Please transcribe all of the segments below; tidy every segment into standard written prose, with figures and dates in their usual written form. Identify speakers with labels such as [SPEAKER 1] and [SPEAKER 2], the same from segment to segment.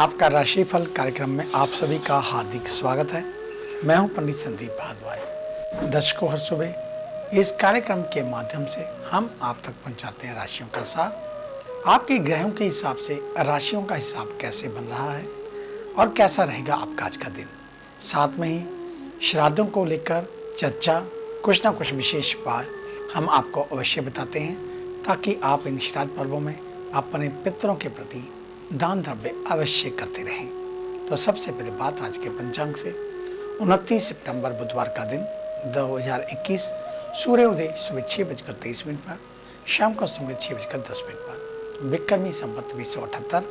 [SPEAKER 1] आपका राशिफल कार्यक्रम में आप सभी का हार्दिक स्वागत है। मैं हूं पंडित संदीप भारद्वाज। दर्शकों, हर सुबह इस कार्यक्रम के माध्यम से हम आप तक पहुंचाते हैं राशियों का साथ। आपके ग्रहों के हिसाब से राशियों का हिसाब कैसे बन रहा है और कैसा रहेगा आपका आज का दिन। साथ में ही श्राद्धों को लेकर चर्चा, कुछ ना कुछ विशेष बात हम आपको अवश्य बताते हैं, ताकि आप इन श्राद्ध पर्वों में अपने पितरों के प्रति दान द्रव्य अवश्य करते रहें। तो सबसे पहले बात आज के पंचांग से। 29 सितंबर बुधवार का दिन 2021, सूर्योदय सुबह 6:23 पर, शाम को सुबह 6:10 पर, विक्रमी संवत 2078,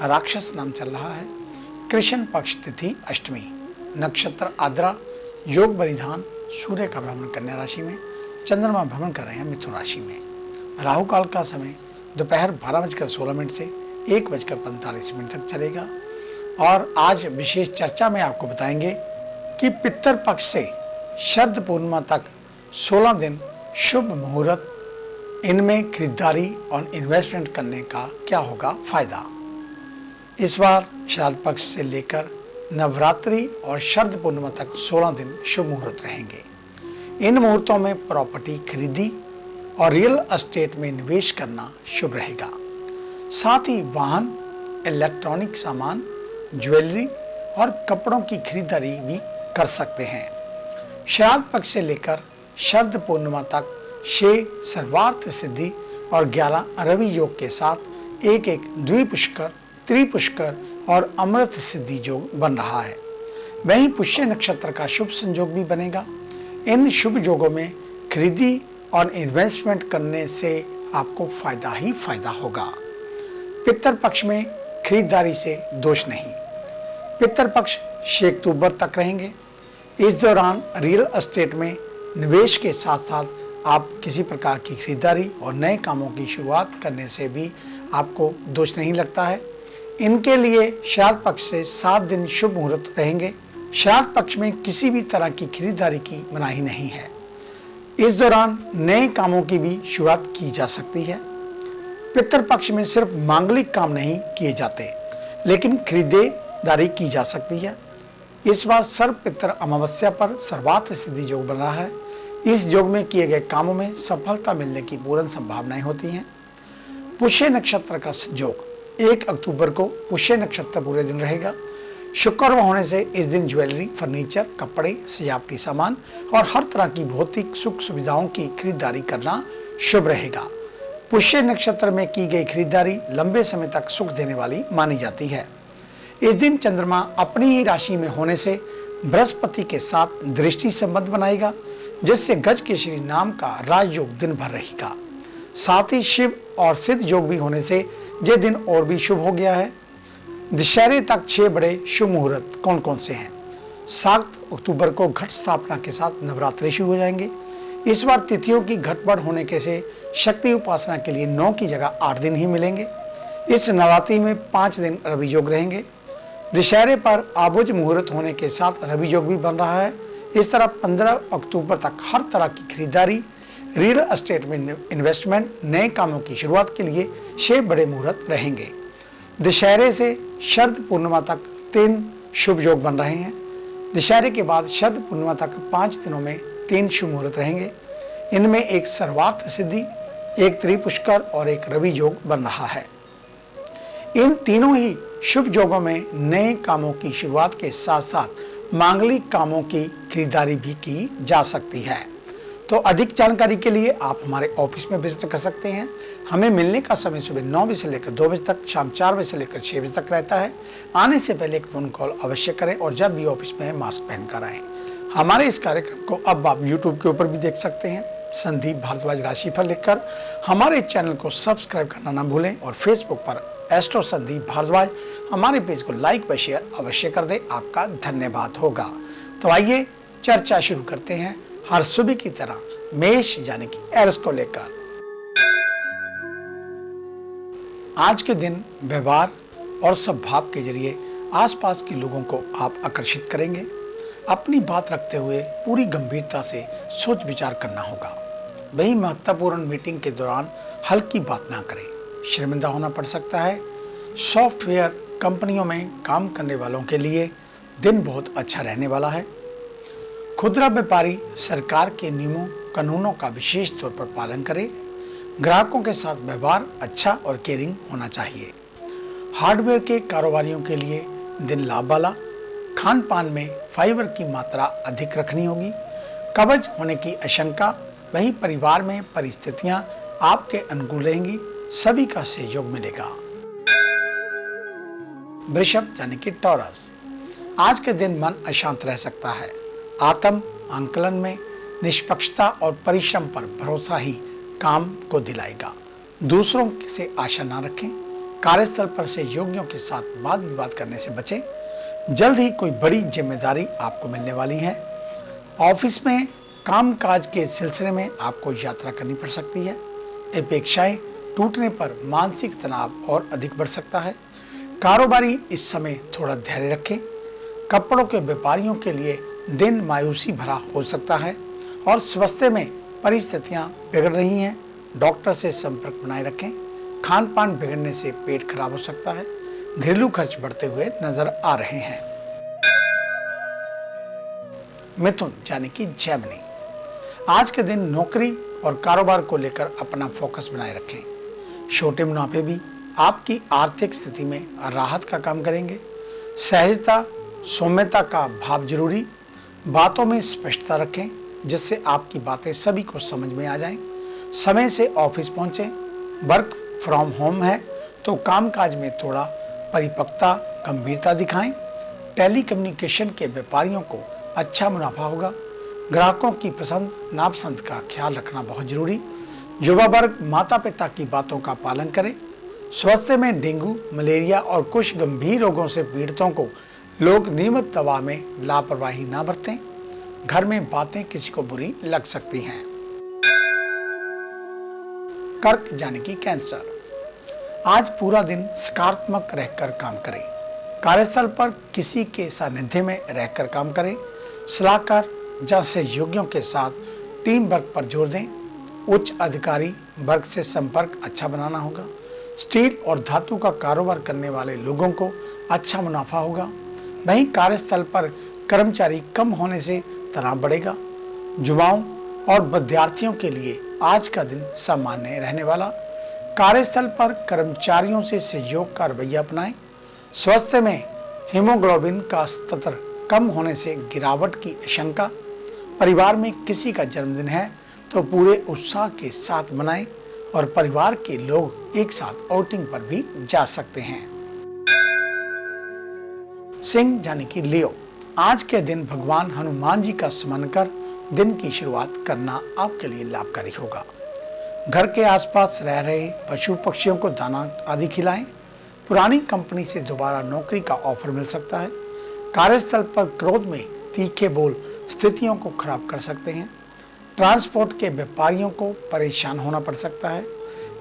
[SPEAKER 1] राक्षस नाम चल रहा है, कृष्ण पक्ष तिथि अष्टमी, नक्षत्र आद्रा, योग बलिदान, सूर्य का भ्रमण कन्या राशि में, चंद्रमा भ्रमण कर रहे हैं मिथुन राशि में। राहु काल का समय दोपहर 12:16 से 1:45 तक चलेगा। और आज विशेष चर्चा में आपको बताएंगे कि पितर पक्ष से शरद पूर्णिमा तक 16 दिन शुभ मुहूर्त, इनमें खरीदारी और इन्वेस्टमेंट करने का क्या होगा फायदा। इस बार श्राद्ध पक्ष से लेकर नवरात्रि और शरद पूर्णिमा तक 16 दिन शुभ मुहूर्त रहेंगे। इन मुहूर्तों में प्रॉपर्टी खरीदी और रियल एस्टेट में निवेश करना शुभ रहेगा। साथ ही वाहन, इलेक्ट्रॉनिक सामान, ज्वेलरी और कपड़ों की खरीदारी भी कर सकते हैं। श्राद्ध पक्ष से लेकर शरद पूर्णिमा तक 6 सर्वार्थ सिद्धि और 11 रवि योग के साथ एक द्विपुष्कर, त्रिपुष्कर और अमृत सिद्धि योग बन रहा है। वहीं पुष्य नक्षत्र का शुभ संयोग भी बनेगा। इन शुभ योगों में खरीदी और इन्वेस्टमेंट करने से आपको फायदा ही फायदा होगा। पितर पक्ष में खरीदारी से दोष नहीं। पितर पक्ष 6 अक्टूबर तक रहेंगे। इस दौरान रियल एस्टेट में निवेश के साथ साथ आप किसी प्रकार की खरीदारी और नए कामों की शुरुआत करने से भी आपको दोष नहीं लगता है। इनके लिए श्राद्ध पक्ष से 7 दिन शुभ मुहूर्त रहेंगे। श्राद्ध पक्ष में किसी भी तरह की खरीदारी की मनाही नहीं है। इस दौरान नए कामों की भी शुरुआत की जा सकती है। पितर पक्ष में सिर्फ मांगलिक काम नहीं किए जाते, लेकिन खरीदारी की जा सकती है। इस बार सर्व पितर अमावस्या पर सर्वार्थ सिद्धि योग बन रहा है। इस योग में किए गए कामों में सफलता मिलने की पूर्ण संभावनाएं होती हैं। पुष्य नक्षत्र का संयोग 1 अक्टूबर को पुष्य नक्षत्र पूरे दिन रहेगा। शुक्र होने से इस दिन ज्वेलरी, फर्नीचर, कपड़े, सजावटी सामान और हर तरह की भौतिक सुख सुविधाओं की खरीदारी करना शुभ रहेगा। पुष्य नक्षत्र में की गई खरीदारी लंबे समय तक सुख देने वाली मानी जाती है। इस दिन चंद्रमा अपनी ही राशि में होने से बृहस्पति के साथ दृष्टि संबंध बनाएगा, जिससे गज केसरी नाम का राजयोग दिन भर रहेगा। साथ ही शिव और सिद्ध योग भी होने से यह दिन और भी शुभ हो गया है। दशहरे तक 6 बड़े शुभ मुहूर्त कौन कौन से हैं। 7 अक्टूबर को घट स्थापना के साथ नवरात्रि शुरू हो जाएंगे। इस बार तिथियों की घटबढ़ होने के से शक्ति उपासना के लिए 9 की जगह 8 दिन ही मिलेंगे। इस नवरात्रि में 5 दिन रवि योग रहेंगे। दशहरे पर आबुज मुहूर्त होने के साथ रवि योग भी बन रहा है। इस तरह 15 अक्टूबर तक हर तरह की खरीदारी, रियल एस्टेट में इन्वेस्टमेंट, नए कामों की शुरुआत के लिए 6 बड़े मुहूर्त रहेंगे। दशहरे से शरद पूर्णिमा तक 3 शुभ योग बन रहे हैं। दशहरे के बाद शरद पूर्णिमा तक 5 दिनों में 3 शुभ मुहूर्त रहेंगे। इनमें एक सर्वार्थ सिद्धि, एक त्रिपुष्कर और एक रवि योग बन रहा है। इन तीनों ही शुभ योगों में नए कामों की शुरुआत के साथ साथ मांगलिक कामों की खरीदारी भी की जा सकती है। तो अधिक जानकारी के लिए आप हमारे ऑफिस में विजिट कर सकते हैं। हमें मिलने का समय सुबह 9 बजे से लेकर 2 बजे तक, शाम 4 बजे से लेकर 6 बजे तक रहता है। आने से पहले एक फ़ोन कॉल अवश्य करें और जब भी ऑफिस में है मास्क पहनकर आएँ। हमारे इस कार्यक्रम को अब आप YouTube के ऊपर भी देख सकते हैं, संदीप भारद्वाज राशिफल लिखकर। हमारे चैनल को सब्सक्राइब करना ना भूलें और फेसबुक पर एस्ट्रो संदीप भारद्वाज हमारे पेज को लाइक व शेयर अवश्य कर दें। आपका धन्यवाद होगा। तो आइए चर्चा शुरू करते हैं हर सुबह की तरह मेष यानी कि एरिस को लेकर। आज के दिन व्यवहार और स्वभाव के जरिए आसपास के लोगों को आप आकर्षित करेंगे। अपनी बात रखते हुए पूरी गंभीरता से सोच विचार करना होगा। वही महत्वपूर्ण मीटिंग के दौरान हल्की बात ना करें, शर्मिंदा होना पड़ सकता है। सॉफ्टवेयर कंपनियों में काम करने वालों के लिए दिन बहुत अच्छा रहने वाला है। खुदरा व्यापारी सरकार के नियमों कानूनों का विशेष तौर पर पालन करें। ग्राहकों के साथ व्यवहार अच्छा और केयरिंग होना चाहिए। हार्डवेयर के कारोबारियों के लिए दिन लाभ वाला। खान पान में फाइबर की मात्रा अधिक रखनी होगी। कब्ज होने की आशंका। वहीं परिवार में परिस्थितियां आपके अनुकूल रहेंगी। सभी का सहयोग मिलेगा। वृषभ यानी कि टॉरस, आज के दिन मन अशांत रह सकता है। आत्म आंकलन में निष्पक्षता और परिश्रम पर भरोसा ही काम को दिलाएगा। दूसरों से आशा न रखें। कार्यस्थल पर सहयोगियों के साथ वाद विवाद करने से बचें। जल्द ही कोई बड़ी जिम्मेदारी आपको मिलने वाली है। ऑफिस में कामकाज के सिलसिले में आपको यात्रा करनी पड़ सकती है। अपेक्षाएं टूटने पर मानसिक तनाव और अधिक बढ़ सकता है। कारोबारी इस समय थोड़ा धैर्य रखें। कपड़ों के व्यापारियों के लिए दिन मायूसी भरा हो सकता है और स्वास्थ्य में परिस्थितियां बिगड़ रही हैं। डॉक्टर से संपर्क बनाए रखें। खान पान बिगड़ने से पेट खराब हो सकता है। घरेलू खर्च बढ़ते हुए नजर आ रहे हैं। मिथुन यानी कि जेमिनी, आज के दिन नौकरी और कारोबार को लेकर अपना फोकस बनाए रखें। छोटे मुनाफे भी आपकी आर्थिक स्थिति में राहत का काम करेंगे। सहजता सौम्यता का भाव जरूरी। बातों में स्पष्टता रखें जिससे आपकी बातें सभी को समझ में आ जाएं। समय से ऑफिस पहुंचें। वर्क फ्रॉम होम है तो कामकाज में थोड़ा परिपक्वता गंभीरता दिखाएं। टेली कम्युनिकेशन के व्यापारियों को अच्छा मुनाफा होगा। ग्राहकों की पसंद नापसंद का ख्याल रखना बहुत जरूरी। युवा वर्ग माता पिता की बातों का पालन करें। स्वास्थ्य में डेंगू मलेरिया और कुछ गंभीर रोगों से पीड़ितों को लोग नियमित दवा में लापरवाही ना बरतें। घर में बातें किसी को बुरी लग सकती हैं। कर्क यानी कि कैंसर, आज पूरा दिन सकारात्मक रहकर काम करें। कार्यस्थल पर किसी के सानिध्य में रहकर काम करें। सलाहकार या सहयोगियों के साथ टीम वर्क पर जोर दें। उच्च अधिकारी वर्ग से संपर्क अच्छा बनाना होगा। स्टील और धातु का कारोबार करने वाले लोगों को अच्छा मुनाफा होगा। वहीं कार्यस्थल पर कर्मचारी कम होने से तनाव बढ़ेगा। युवाओं और विद्यार्थियों के लिए आज का दिन सामान्य रहने वाला। कार्यस्थल पर कर्मचारियों से सहयोग का रवैया अपनाएं। स्वास्थ्य में हीमोग्लोबिन का स्तर कम होने से गिरावट की आशंका। परिवार में किसी का जन्मदिन है तो पूरे उत्साह के साथ मनाएं और परिवार के लोग एक साथ आउटिंग पर भी जा सकते हैं। सिंह यानी कि लियो, आज के दिन भगवान हनुमान जी का स्मरण कर दिन की शुरुआत करना आपके लिए लाभकारी होगा। घर के आसपास रह रहे पशु पक्षियों को दाना आदि खिलाएं। पुरानी कंपनी से दोबारा नौकरी का ऑफर मिल सकता है। कार्यस्थल पर क्रोध में तीखे बोल स्थितियों को खराब कर सकते हैं। ट्रांसपोर्ट के व्यापारियों को परेशान होना पड़ सकता है।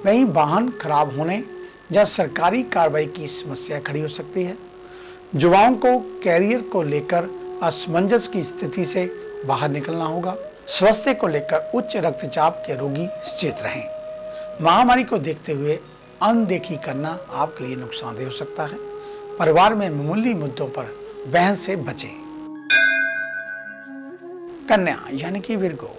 [SPEAKER 1] वहीं वाहन खराब होने या सरकारी कार्रवाई की समस्या खड़ी हो सकती है। युवाओं को कैरियर को लेकर असमंजस की स्थिति से बाहर निकलना होगा। स्वास्थ्य को लेकर उच्च रक्तचाप के रोगी सचेत रहें। महामारी को देखते हुए अनदेखी करना आपके लिए नुकसानदेह हो सकता है। परिवार में मामूली मुद्दों पर बहस से बचें। कन्या यानी कि विर्गो,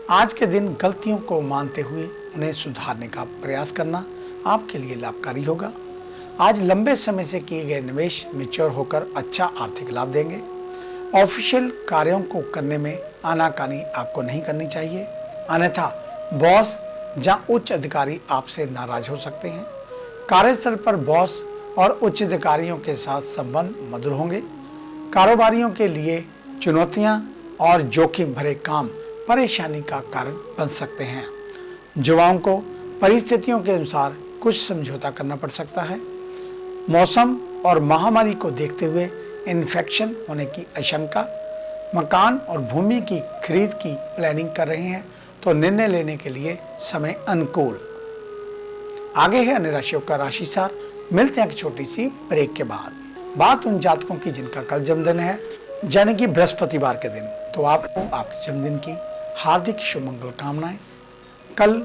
[SPEAKER 1] आज के दिन गलतियों को मानते हुए उन्हें सुधारने का प्रयास करना आपके लिए लाभकारी होगा। आज लंबे समय से किए गए निवेश मैच्योर होकर अच्छा आर्थिक लाभ देंगे। ऑफिशियल कार्यों को करने में आनाकानी आपको नहीं करनी चाहिए, अन्यथा बॉस या उच्च अधिकारी आपसे नाराज हो सकते हैं। कार्यस्थल पर बॉस और उच्च अधिकारियों के साथ संबंध मधुर होंगे। कारोबारियों के लिए चुनौतियां और जोखिम भरे काम परेशानी का कारण बन सकते हैं। युवाओं को परिस्थितियों के अनुसार कुछ समझौता करना पड़ सकता है। मौसम और महामारी को देखते हुए इन्फेक्शन होने की आशंका। मकान और भूमि की खरीद की प्लानिंग कर रहे हैं तो निर्णय लेने के लिए समय अनुकूल। आगे है अन्य राशियों का राशिसार। मिलते हैं एक छोटी सी ब्रेक के बाद। बात उन जातकों की जिनका कल जन्मदिन है, यानी कि बृहस्पतिवार के दिन, तो आपको आपके जन्मदिन की हार्दिक शुभ मंगल कामनाएं। कल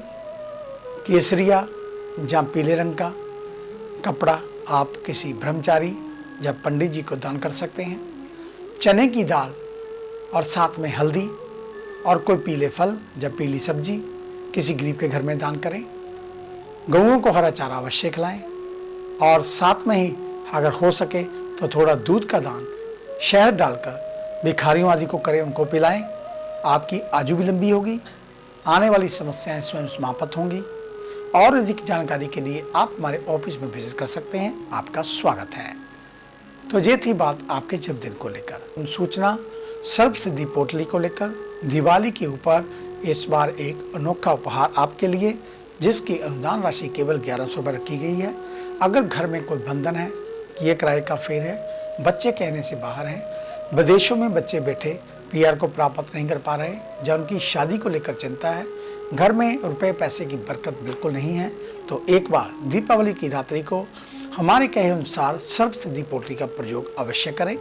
[SPEAKER 1] केसरिया या पीले रंग का कपड़ा आप किसी ब्रह्मचारी या पंडित जी को दान कर सकते हैं। चने की दाल और साथ में हल्दी और कोई पीले फल या पीली सब्जी किसी गरीब के घर में दान करें। गऊओं को हरा चारा अवश्य खिलाएं और साथ में ही अगर हो सके तो थोड़ा दूध का दान शहद डालकर भिखारियों आदि को करें, उनको पिलाएं। आपकी आयु भी लंबी होगी, आने वाली समस्याएं स्वयं समाप्त होंगी। और अधिक जानकारी के लिए आप हमारे ऑफिस में विजिट कर सकते हैं। आपका स्वागत है। तो ये थी बात आपके जन्मदिन को लेकर। सूचना सर्व सिद्धि पोटली को लेकर दिवाली के ऊपर इस बार एक अनोखा उपहार आपके लिए, जिसकी अनुदान राशि केवल 1100 रुपये रखी गई है। अगर घर में कोई बंधन है, ये किराए का फेर है, बच्चे कहने से बाहर हैं, विदेशों में बच्चे बैठे पीआर को प्राप्त नहीं कर पा रहे, या उनकी शादी को लेकर चिंता है, घर में रुपए पैसे की बरकत बिल्कुल नहीं है, तो एक बार दीपावली की रात्रि को हमारे कहे अनुसार सर्व सिद्धि पोटली का प्रयोग अवश्य करें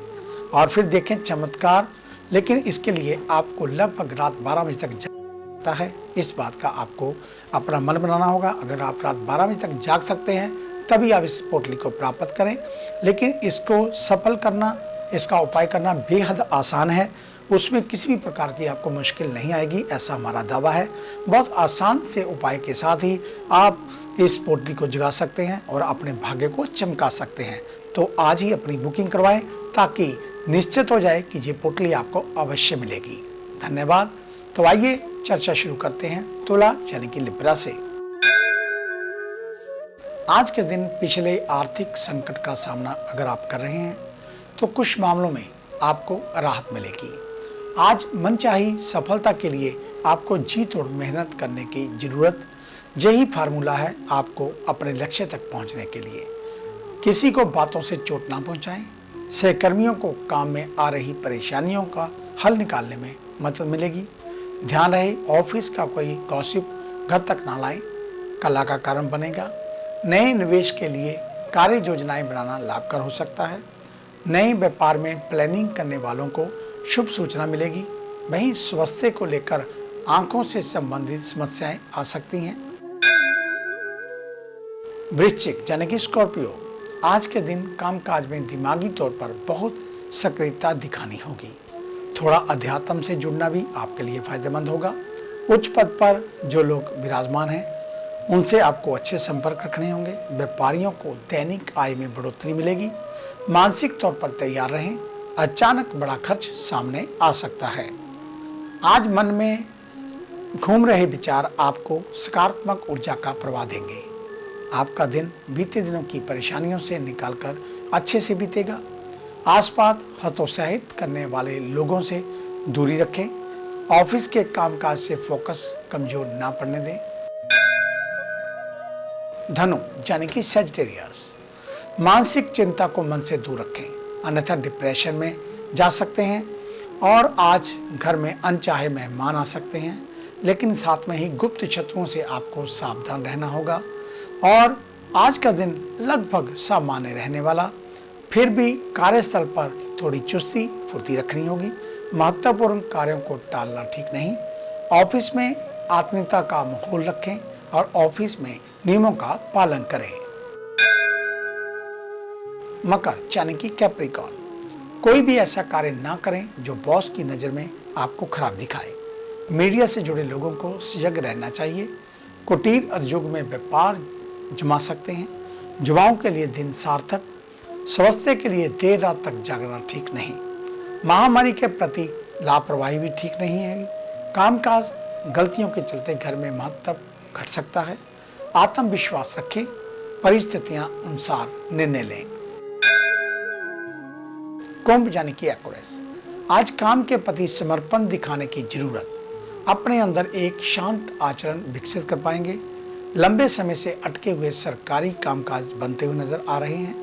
[SPEAKER 1] और फिर देखें चमत्कार। लेकिन इसके लिए आपको लगभग रात 12 बजे तक जागता है, इस बात का आपको अपना मन बनाना होगा। अगर आप रात 12 बजे तक जाग सकते हैं तभी आप इस पोटली को प्राप्त करें। लेकिन इसको सफल करना, इसका उपाय करना बेहद आसान है, उसमें किसी भी प्रकार की आपको मुश्किल नहीं आएगी, ऐसा हमारा दावा है। बहुत आसान से उपाय के साथ ही आप इस पोटली को जगा सकते हैं और अपने भाग्य को चमका सकते हैं। तो आज ही अपनी बुकिंग करवाएं ताकि निश्चित हो जाए कि ये पोटली आपको अवश्य मिलेगी। धन्यवाद। तो आइए चर्चा शुरू करते हैं तुला यानी कि लिब्रा से। आज के दिन पिछले आर्थिक संकट का सामना अगर आप कर रहे हैं तो कुछ मामलों में आपको राहत मिलेगी। आज मनचाही सफलता के लिए आपको जी तोड़ मेहनत करने की जरूरत, यही फार्मूला है आपको अपने लक्ष्य तक पहुंचने के लिए। किसी को बातों से चोट ना पहुंचाएं। सहकर्मियों को काम में आ रही परेशानियों का हल निकालने में मदद मिलेगी। ध्यान रहे ऑफिस का कोई गॉसिप घर तक ना लाएं, कला का कारण बनेगा। नए निवेश के लिए कार्य योजनाएं बनाना लाभकर हो सकता है। नए व्यापार में प्लानिंग करने वालों को शुभ सूचना मिलेगी। वहीं स्वास्थ्य को लेकर आंखों से संबंधित समस्याएं आ सकती हैं। वृश्चिक यानी कि स्कॉर्पियो, आज के दिन कामकाज में दिमागी तौर पर बहुत सक्रियता दिखानी होगी। थोड़ा अध्यात्म से जुड़ना भी आपके लिए फायदेमंद होगा। उच्च पद पर जो लोग विराजमान हैं उनसे आपको अच्छे संपर्क रखने होंगे। व्यापारियों को दैनिक आय में बढ़ोतरी मिलेगी। मानसिक तौर पर तैयार रहें, अचानक बड़ा खर्च सामने आ सकता है। आज मन में घूम रहे विचार आपको सकारात्मक ऊर्जा का प्रवाह देंगे। आपका दिन बीते दिनों की परेशानियों से निकालकर अच्छे से बीतेगा। आसपास हतोत्साहित करने वाले लोगों से दूरी रखें। ऑफिस के कामकाज से फोकस कमजोर ना पड़ने दें। धनु यानी कि सजिटेरियस, मानसिक चिंता को मन से दूर रखें, अन्यथा डिप्रेशन में जा सकते हैं। और आज घर में अनचाहे मेहमान आ सकते हैं, लेकिन साथ में ही गुप्त शत्रुओं से आपको सावधान रहना होगा। और आज का दिन लगभग सामान्य रहने वाला, फिर भी कार्यस्थल पर थोड़ी चुस्ती फुर्ती रखनी होगी। महत्वपूर्ण कार्यों को टालना ठीक नहीं। ऑफिस में आत्मीयता का माहौल रखें और ऑफिस में नियमों का पालन करें। मकर यानी कि कैप्रिकॉर्न, कोई भी ऐसा कार्य ना करें जो बॉस की नज़र में आपको खराब दिखाए। मीडिया से जुड़े लोगों को सजग रहना चाहिए। कुटीर उद्योग में व्यापार जमा सकते हैं। युवाओं के लिए दिन सार्थक। स्वास्थ्य के लिए देर रात तक जागना ठीक नहीं। महामारी के प्रति लापरवाही भी ठीक नहीं है। कामकाज गलतियों के चलते घर में महत्व घट सकता है। आत्मविश्वास रखें, परिस्थितियां अनुसार निर्णय लें। कुंभ यानी कि एक्वेरियस, आज काम के प्रति समर्पण दिखाने की जरूरत। अपने अंदर एक शांत आचरण विकसित कर पाएंगे। लंबे समय से अटके हुए सरकारी कामकाज बनते हुए नजर आ रहे हैं।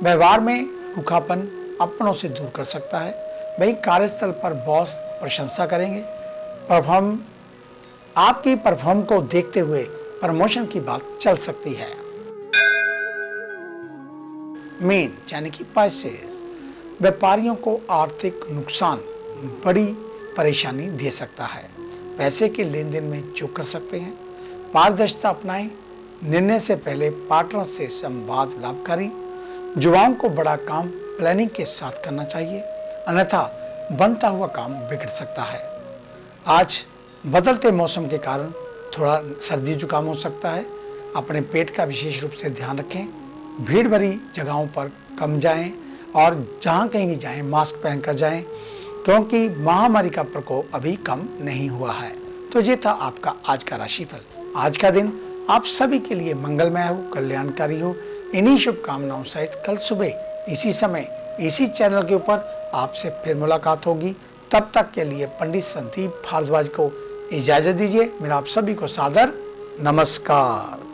[SPEAKER 1] व्यवहार में रूखापन अपनों से दूर कर सकता है। वही कार्यस्थल पर बॉस प्रशंसा करेंगे। आपकी परफॉर्म को देखते हुए प्रमोशन की बात चल सकती है। मीन यानी कि पाइसेस, व्यापारियों को आर्थिक नुकसान बड़ी परेशानी दे सकता है। पैसे के लेन देन में चूक कर सकते हैं। पारदर्शिता अपनाएं। निर्णय से पहले पार्टनर से संवाद लाभकारी। युवाओं को बड़ा काम प्लानिंग के साथ करना चाहिए, अन्यथा बनता हुआ काम बिगड़ सकता है। आज बदलते मौसम के कारण थोड़ा सर्दी जुकाम हो सकता है। अपने पेट का विशेष रूप से ध्यान रखें। भीड़ भरी जगहों पर कम जाएं और जहां कहीं भी जाएं मास्क पहनकर जाएं, क्योंकि महामारी का प्रकोप अभी कम नहीं हुआ है। तो ये था आपका आज का राशिफल। आज का दिन आप सभी के लिए मंगलमय हो, कल्याणकारी हो। इन्हीं शुभकामनाओं सहित कल सुबह इसी समय इसी चैनल के ऊपर आपसे फिर मुलाकात होगी। तब तक के लिए पंडित संदीप भारद्वाज को इजाजत दीजिए। मेरा आप सभी को सादर नमस्कार।